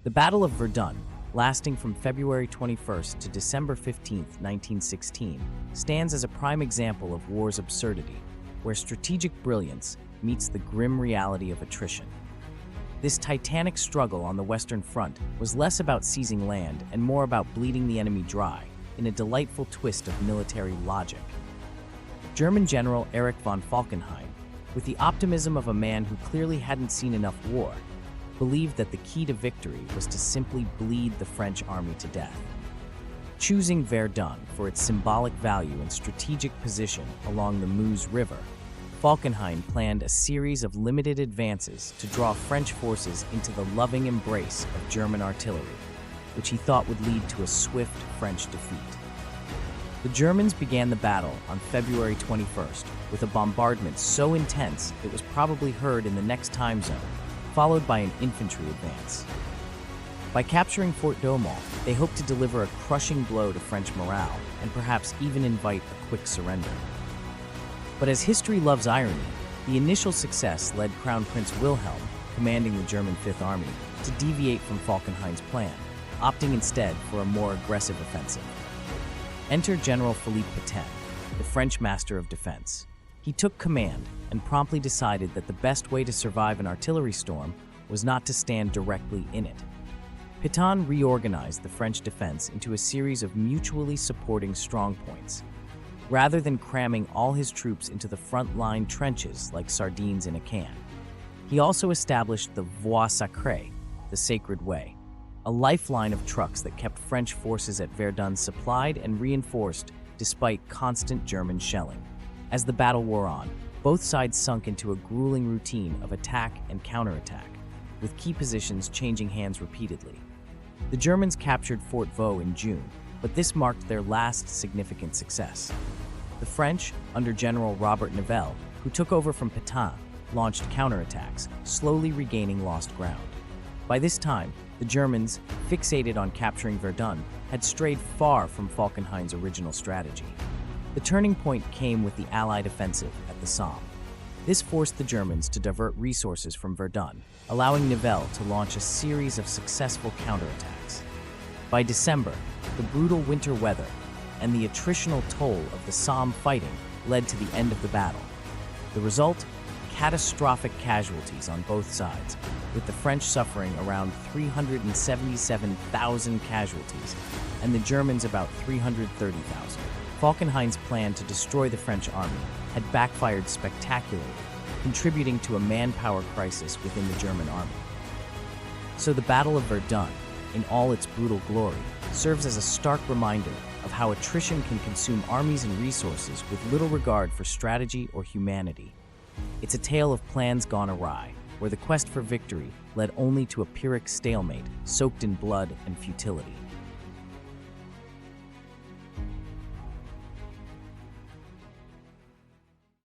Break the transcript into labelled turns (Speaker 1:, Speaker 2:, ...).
Speaker 1: The Battle of Verdun, lasting from February 21st to December 15th, 1916, stands as a prime example of war's absurdity, where strategic brilliance meets the grim reality of attrition. This titanic struggle on the Western Front was less about seizing land and more about bleeding the enemy dry, in a delightful twist of military logic. German General Erich von Falkenhayn, with the optimism of a man who clearly hadn't seen enough war, believed that the key to victory was to simply bleed the French army to death. Choosing Verdun for its symbolic value and strategic position along the Meuse River, Falkenhayn planned a series of limited advances to draw French forces into the loving embrace of German artillery, which he thought would lead to a swift French defeat. The Germans began the battle on February 21st with a bombardment so intense it was probably heard in the next time zone, followed by an infantry advance. By capturing Fort Douaumont, they hoped to deliver a crushing blow to French morale and perhaps even invite a quick surrender. But as history loves irony, the initial success led Crown Prince Wilhelm, commanding the German Fifth Army, to deviate from Falkenhayn's plan, opting instead for a more aggressive offensive. Enter General Philippe Pétain, the French master of defense. He took command and promptly decided that the best way to survive an artillery storm was not to stand directly in it. Pétain reorganized the French defense into a series of mutually supporting strongpoints, rather than cramming all his troops into the front-line trenches like sardines in a can. He also established the Voie Sacrée, the Sacred Way, a lifeline of trucks that kept French forces at Verdun supplied and reinforced despite constant German shelling. As the battle wore on, both sides sunk into a grueling routine of attack and counterattack, with key positions changing hands repeatedly. The Germans captured Fort Vaux in June, but this marked their last significant success. The French, under General Robert Nivelle, who took over from Pétain, launched counterattacks, slowly regaining lost ground. By this time, the Germans, fixated on capturing Verdun, had strayed far from Falkenhayn's original strategy. The turning point came with the Allied offensive at the Somme. This forced the Germans to divert resources from Verdun, allowing Nivelle to launch a series of successful counterattacks. By December, the brutal winter weather and the attritional toll of the Somme fighting led to the end of the battle. The result? Catastrophic casualties on both sides, with the French suffering around 377,000 casualties and the Germans about 330,000. Falkenhayn's plan to destroy the French army had backfired spectacularly, contributing to a manpower crisis within the German army. So the Battle of Verdun, in all its brutal glory, serves as a stark reminder of how attrition can consume armies and resources with little regard for strategy or humanity. It's a tale of plans gone awry, where the quest for victory led only to a Pyrrhic stalemate soaked in blood and futility.